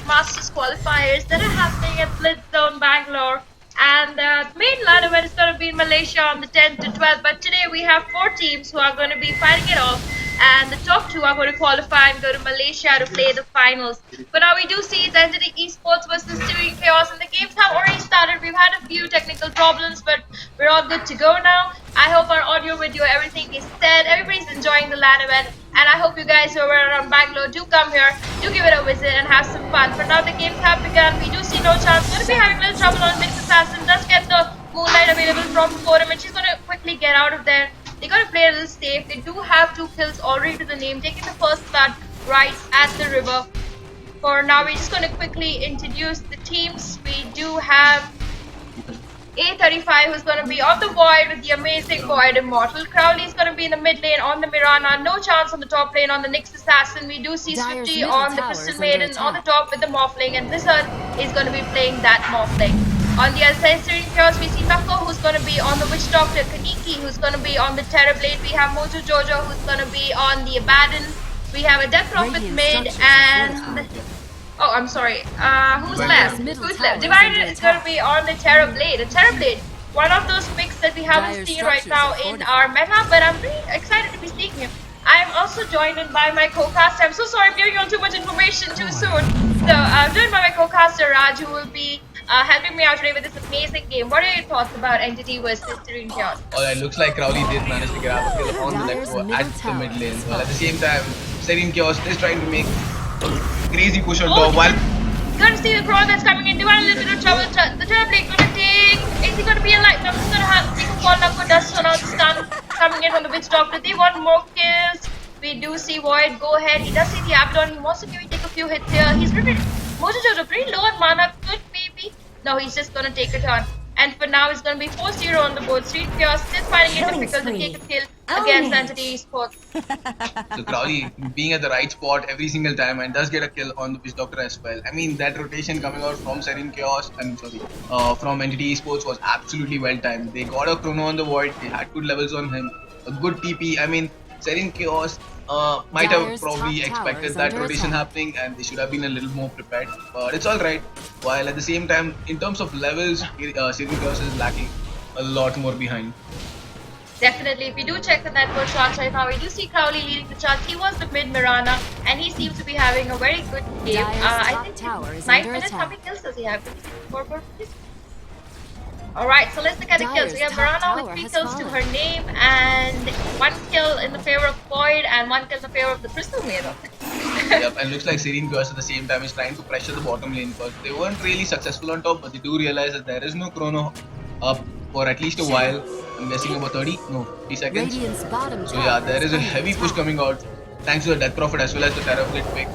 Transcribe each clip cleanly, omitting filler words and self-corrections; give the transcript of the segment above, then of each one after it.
Masters qualifiers that are happening at Blitz Zone Bangalore. And the main LAN event is going to be in Malaysia on the 10th to 12th. But today we have 4 teams who are going to be fighting it off. And the top 2 are going to qualify and go to Malaysia to play the finals. But now we do see it's Entity Esports versus Steering Chaos. And the games have already started. We've had a few technical problems, but we're all good to go now. I hope our audio, video, everything is set. Everybody's enjoying the LAN event. And I hope you guys who are around Bangalore do come here, do give it a visit and have some fun. For now, the games have begun. We do see no chance. Going to be having a little trouble on Mix Assassin. Does get the Moonlight available from Forum, and she's going to quickly get out of there. They got to play a little safe. They do have 2 kills already to the name, taking the first blood right at the river. For now, we're just going to quickly introduce the teams. We do have A35 who's going to be on the Void with the amazing Void Immortal. Crowley's going to be in the mid lane on the Mirana. No chance on the top lane on the Nyx Assassin. We do see Swifty on the Crystal Maiden on the top with the Morphling. And Blizzard is going to be playing that Morphling. On the other side, Steering Chaos, we see Taco who's going to be on the Witch Doctor. Kaniki who's going to be on the Terrorblade. We have Mojo Jojo who's going to be on the Abaddon. We have a Death Prophet mid and... Oh, I'm sorry. Who's left? Who's left? Divided is going to be on the Terrorblade. The Terrorblade, one of those picks that we haven't seen right now in our meta, but I'm really excited to be seeing him. I am also joined in by my co-caster. I'm so sorry I'm giving you all too much information too soon. So I'm joined by my co-caster Raj, who will be helping me out today with this amazing game. What are your thoughts about Entity versus Steering Chaos? Well, it looks like Crowley did manage to grab a kill on the left at the mid lane. Well, at the same time, Steering Chaos is trying to make a crazy push on top while... Gonna see the Crow that's coming in, doing a little bit of trouble. The Terrorblade gonna take... Is he gonna be alive? No, he's gonna have to take a fall now. Good dust, so now the stun coming in from the Witch Doctor. They want more kills. We do see Void go ahead. He does see the Abaddon. He wants to maybe take a few hits here. He's pretty... Mojo Jojo pretty low on mana. Could maybe... No, he's just gonna take a turn. And for now, it's gonna be 4-0 on the board. Street Chaos still finding it difficult to take a kill against Entity Esports. So Crowley being at the right spot every single time and does get a kill on the Witch Doctor as well. I mean, that rotation coming out from Steering Chaos, from Entity Esports was absolutely well timed. They got a chrono on the Void, they had good levels on him, a good TP. I mean, Steering Chaos might have probably expected that rotation happening and they should have been a little more prepared, but it's alright. While at the same time, in terms of levels, Steering Chaos is lacking a lot more behind. Definitely, if we do check the network charts right now, we do see Crowley leading the charts. He was the mid Mirana and he seems to be having a very good game. I think 9 minutes. How many kills does he have? 4 kills? Alright, so let's look at the kills. We have Mirana with 3 kills to her name and 1 kill in the favor of Void and 1 kill in the favor of the Crystal Maiden. Yep, and looks like Steering Chaos at the same time is trying to pressure the bottom lane because they weren't really successful on top, but they do realize that there is no chrono up for at least a while. I'm guessing about 30 seconds. So yeah, there is a heavy push coming out thanks to the Death Prophet as well as the Terrorblade pick.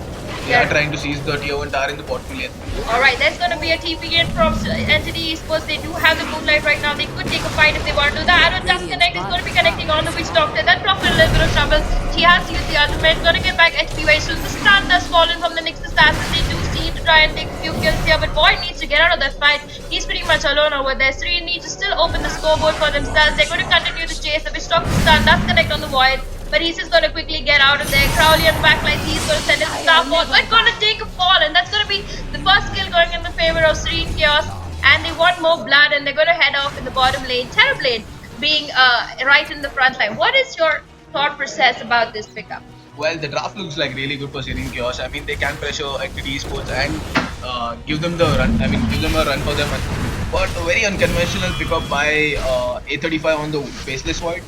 They are trying to seize the tier 1 tower in the bottom lane. Alright, there's gonna be a TP in from Entity Esports. They do have the Moonlight right now. They could take a fight if they want to. The arrow does connect. Is going to be connecting on the Witch Doctor. That Prophet a little bit of trouble. She has to use the ultimate. Gonna get back HP very soon. The stun does fall in from the Nyx Assassin. They do seem to try and take a few kills here, but Void needs to get out of that fight. He's pretty much alone over there. Sri needs to still open the scoreboard for themselves. They're going to continue the chase. The Witch Doctor stun does connect on the Void, but he's just going to quickly get out of there. Crowley on the backline, he's going to send his star ball, but going to take a fall, and that's going to be the first kill going in the favor of Serene Chaos. And they want more blood, and they're going to head off in the bottom lane. Terrorblade being right in the front line. What is your thought process about this pickup? Well, the draft looks like really good for Serene Chaos. I mean, they can pressure Entity Esports and give them the run. I mean, give them a run for them. But a very unconventional pickup by A35 on the faceless Void.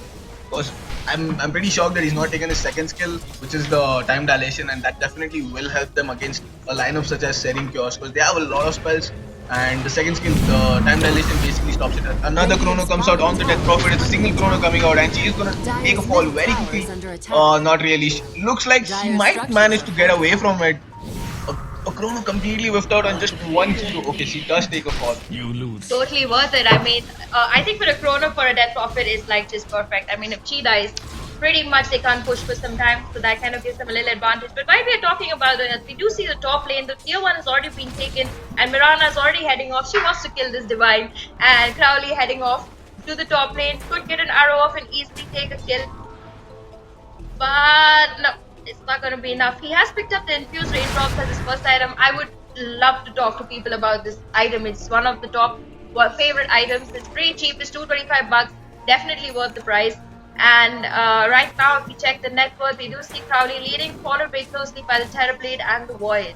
Because I'm pretty shocked that he's not taken his second skill, which is the time dilation, and that definitely will help them against a lineup such as Serene Chaos because they have a lot of spells. And the second skill, the time dilation, basically stops it. Another chrono comes out on the Death Prophet. It's a single chrono coming out, and she is gonna take a fall very quickly. Not really. Looks like she might manage to get away from it. A chrono completely whiffed out on just 1 kilo. Okay, she does take a fall. You lose. Totally worth it. I mean, I think for a chrono for a Death Prophet is like just perfect. I mean, if she dies, pretty much they can't push for some time, so that kind of gives them a little advantage. But while we are talking about it, we do see the top lane. The tier 1 has already been taken, and Mirana is already heading off. She wants to kill this Divine, and Crowley heading off to the top lane. Could get an arrow off and easily take a kill, but no, it's not going to be enough. He has picked up the infused raindrops as his first item. I would love to talk to people about this item. It's one of the top favorite items. It's pretty cheap. It's 225 bucks. Definitely worth the price. And right now, if you check the net worth, we do see Crowley leading, followed very closely by the Terrorblade and the Void.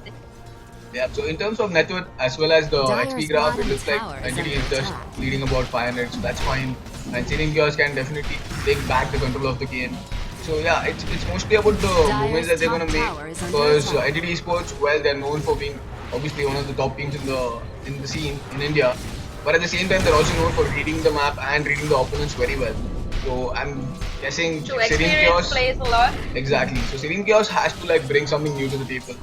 Yeah, so in terms of net worth as well as the XP graph, it bottom looks like tower is Entity under is just attack. leading about 500, so that's fine. And Searing Chaos can definitely take back the control of the game. So yeah, it's mostly about the movements that they're top gonna make, tower is under because attack. Entity Sports, well, they're known for being obviously one of the top teams in the scene in India, but at the same time they're also known for reading the map and reading the opponents very well. So I'm guessing So Searing experience Chaos. plays a lot. Exactly. So Serene Chaos has to like bring something new to the table.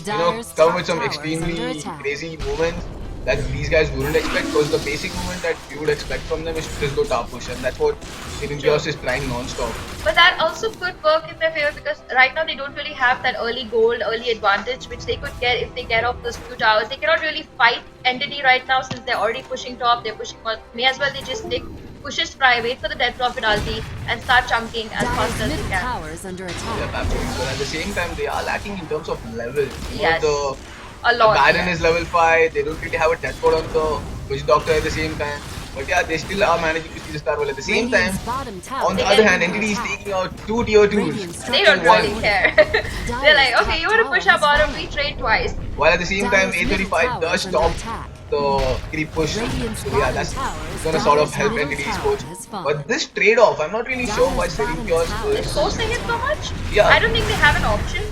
Dyer's Come top with some tower is under extremely attack. crazy movements that these guys wouldn't expect, because the basic movement that you would expect from them is to just go top push, and that's what Serene True. Chaos is trying non-stop. But that also could work in their favor because right now they don't really have that early gold, early advantage which they could get if they get off those few towers. They cannot really fight Entity right now since they're already pushing top. They're pushing. May as well they just stick, pushes Spry, wait for the Death Prophet ulti, and start chunking as fast Dyer's as they middle can. tower is under attack. Yep, absolutely. But at the same time, they are lacking in terms of level. Yes. The A lot. Baron yes. is level 5. They don't really have a death code on the Witch Doctor at the same time. But yeah, they still are managing to see the star well. At the same time, Radiant's bottom tower on the They other get hand, Entity is taking out 2 tier 2s. Radiant's They don't One. really care. They're like, okay, you want to push our bottom, we trade twice. While at the same time, Dyer's middle A35 tower does is under stop attack. the creep push. Radiant's So yeah, bottom that's tower is gonna sort of Dyer's help middle Entity tower Sports. has fallen. But this trade-off, I'm not really sure why Dyer's Serene bottom Chaos tower It's is. forcing it so much. Yeah. I don't think they have an option.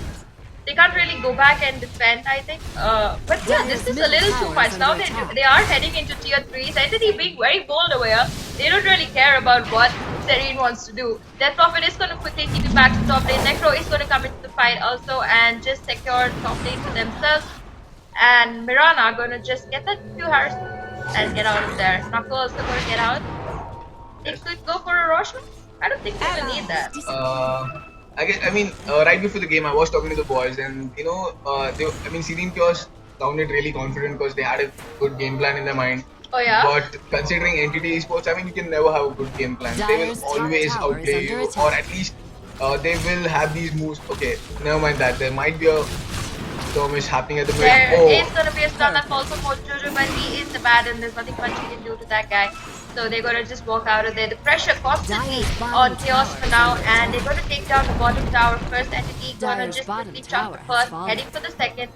They can't really go back and defend, I think. But yeah, this is a little too much. Now they are heading into tier 3s. Entity being very bold over here. They don't really care about what Serene wants to do. Death Prophet is going to quickly keep it back to top lane. Necro is going to come into the fight also and just secure top lane for themselves. And Mirana are going to just get that Q Harris and get out of there. Knuckle also going to get out. They could go for a Rosh. I don't think they will need that. Right before the game, I was talking to the boys, and Serene Chaos sounded really confident because they had a good game plan in their mind. Oh yeah? But considering Entity Esports, you can never have a good game plan. They will Dyer's top always tower is outplay under you, attack. or at least they will have these moves. Okay, never mind that. There might be a skirmish happening at the mid. There is going to be a stun that falls for Jojo, but he is the bad and there's nothing much you can do to that guy. So they're going to just walk out of there. The pressure constantly Dyer's bottom on Chaos tower for is now, under and they're attack. going to take down the bottom tower first. Entity going to Dyer's just bottom quickly chunk the tower has first, fallen. heading for the second.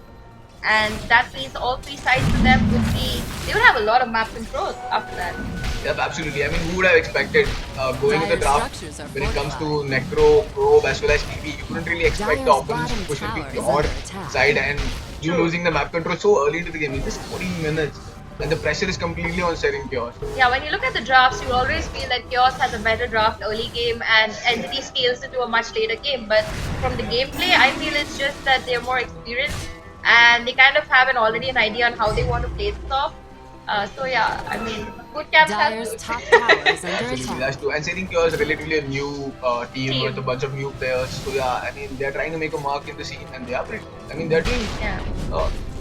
And that means all 3 sides for them would be, they would have a lot of map control after that. Yep, absolutely. Who would have expected going to the Dyer's draft structures are when it comes to fortified. Necro, Probe, as well as TV? You couldn't really expect the Dyer's opponents to bottom push tower into is your under attack. side, and you True. losing the map control so early into the game. It's just 14 minutes, and the pressure is completely on Serene Chaos. Yeah, when you look at the drafts, you always feel that Chaos has a better draft early game and Entity scales into a much later game. But from the gameplay, I feel it's just that they're more experienced and they kind of have already an idea on how they want to play this off. So yeah, boot camps have Dyer's to. top tower is under Absolutely, attack. that's true. And Serene Chaos is relatively a new team with a bunch of new players. So yeah, they're trying to make a mark in the scene, and they are pretty. They're doing Yeah.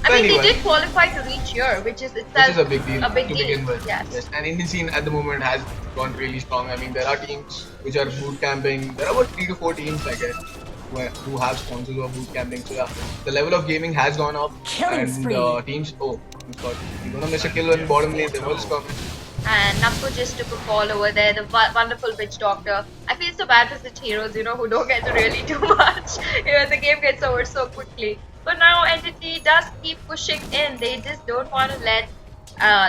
fairly They well. did qualify to reach here, which is itself Which is a big deal a big to deal. begin with. Yes. And Indian scene at the moment has gone really strong. There are teams which are boot camping. There are about 3 to 4 teams, I guess, who have sponsors who are boot camping. So yeah, the level of gaming has gone up. Killing and spree. Teams. Oh, God, you're gonna miss a kill in bottom lane. There was coming. And Naku just took a fall over there, the wonderful witch doctor. I feel so bad for such heroes, who don't get to really do much. The game gets over so quickly. But now Entity does keep pushing in. They just don't want to let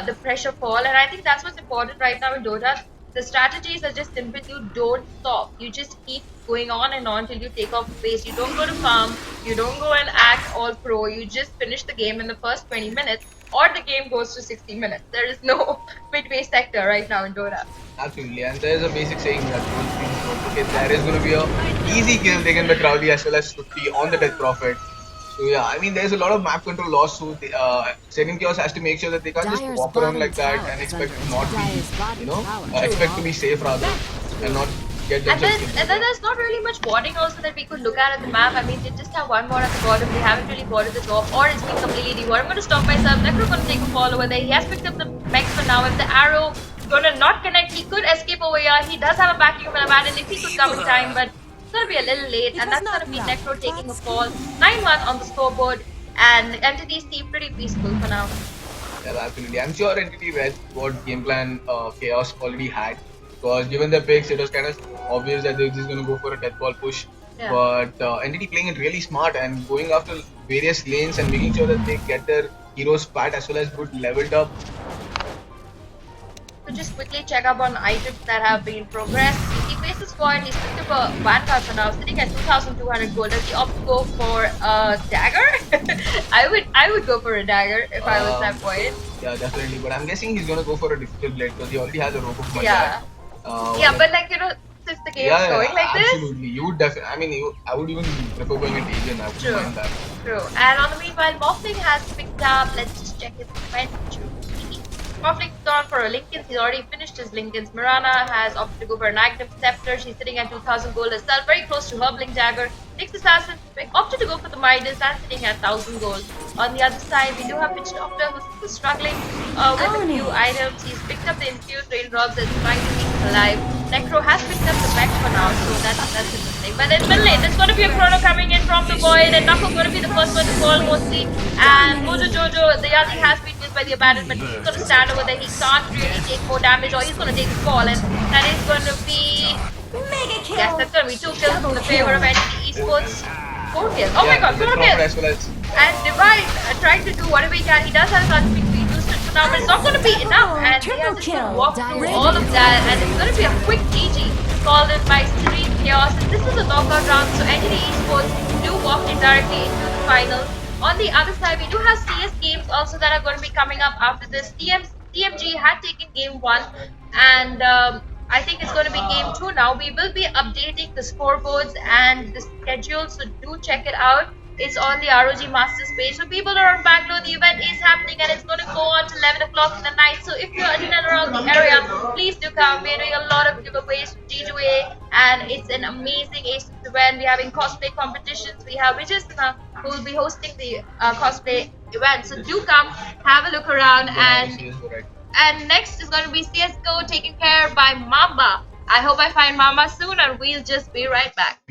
the pressure fall. And I think that's what's important right now in Dota. The strategies are just simple. You don't stop. You just keep going on and on till you take off base. You don't go to farm. You don't go and act all pro. You just finish the game in the first 20 minutes. Or the game goes to 60 minutes. There is no midway sector right now in Dota. Absolutely, and there's a basic saying that goes through. Okay, there is going to be a easy kill taken by Crowley as well as 50 on the Death Prophet. So yeah, there's a lot of map control loss. So Serene Chaos has to make sure that they can't just Dyer's walk around bottom like that tower and is expect under to not Dyer's be, bottom tower. expect to be safe rather, and not get And themselves then, killed. and then there's not really much boarding also that we could look at the map. They just have one more at the bottom. They haven't really boarded the top, or it's been completely devoted. I'm going to stop myself. Necro going to take a fall over there. He has picked up the mech for now. If the arrow going to not connect, he could escape over here. He does have a backing of an Abaddon if he could come in time, but it's going to be a little late, and that's going to be Necro taking a fall. 9-1 on the scoreboard. and entities seem pretty peaceful for now. Yeah, absolutely. I'm sure Entity read what game plan Chaos already had. Because given the picks, it was kind of obvious that they're just going to go for a death ball push. Yeah. But Entity playing it really smart and going after various lanes and making sure that they get their heroes fat as well as good leveled up. To just quickly check up on items that have been progressed. He faces point, he's picked up a Vanguard for now, sitting at 2,200 gold. Does he opt to go for a dagger? I would go for a dagger if I was that point. Yeah, definitely. But I'm guessing he's gonna go for a difficult blade because he already has a rope of money. Yeah. Yeah, but like since the game's going like this. Absolutely. You would definitely. I mean, I would even prefer going at Asian. I would True. mind that. True. And on the meanwhile, Morphling has picked up. Let's just check his inventory. Morphling's gone for a Lincoln's. He's already finished his Lincoln's. Mirana has opted to go for an Aghanim Scepter. She's sitting at 2,000 gold herself, very close to her Blink Dagger. Next Assassin opted to go for the Midas and sitting at 1,000 gold. On the other side, we do have Witch Doctor who's still struggling with a few items. He's picked up the Infused Raindrops and trying to keep him alive. Necro has picked up the Mech for now, so that's interesting. But in mid lane, there's going to be a Chrono coming in from the Void, and Knuckle's going to be the first one to fall mostly. And Mojo Jojo, the Yali has been used by the abandonment. He's going to stand over there. He can't really take more damage, or he's going to take the fall, and that is going to be. Yes, that's going to be 2 kills in the favor of NTT Esports. 4 kills. Oh my god, 4 kills! As well as And Divine trying to do whatever he can. He does have such big speed boosted for now, but it's not going to be enough. And he has to walk through all of that, and it's going to be a quick GG called in by Serene Chaos. And this is a knockout round, so NTT Esports do walk in directly into the finals. On the other side, we do have CS games also that are going to be coming up after this. TMG had taken game 1, and I think it's going to be game 2 now. We will be updating the scoreboards and the schedule, so do check it out. It's on the ROG Masters page. So people around Bangalore, the event is happening and it's going to go on till 11 o'clock in the night. So if you're in and around the area, please do come. We're doing a lot of giveaways from G2A, and it's an amazing ASUS event. We're having cosplay competitions. We have Vijay who will be hosting the cosplay event. So do come, have a look around, and next is going to be CSGO taken care by Mamba. I hope I find Mamba soon, and we'll just be right back.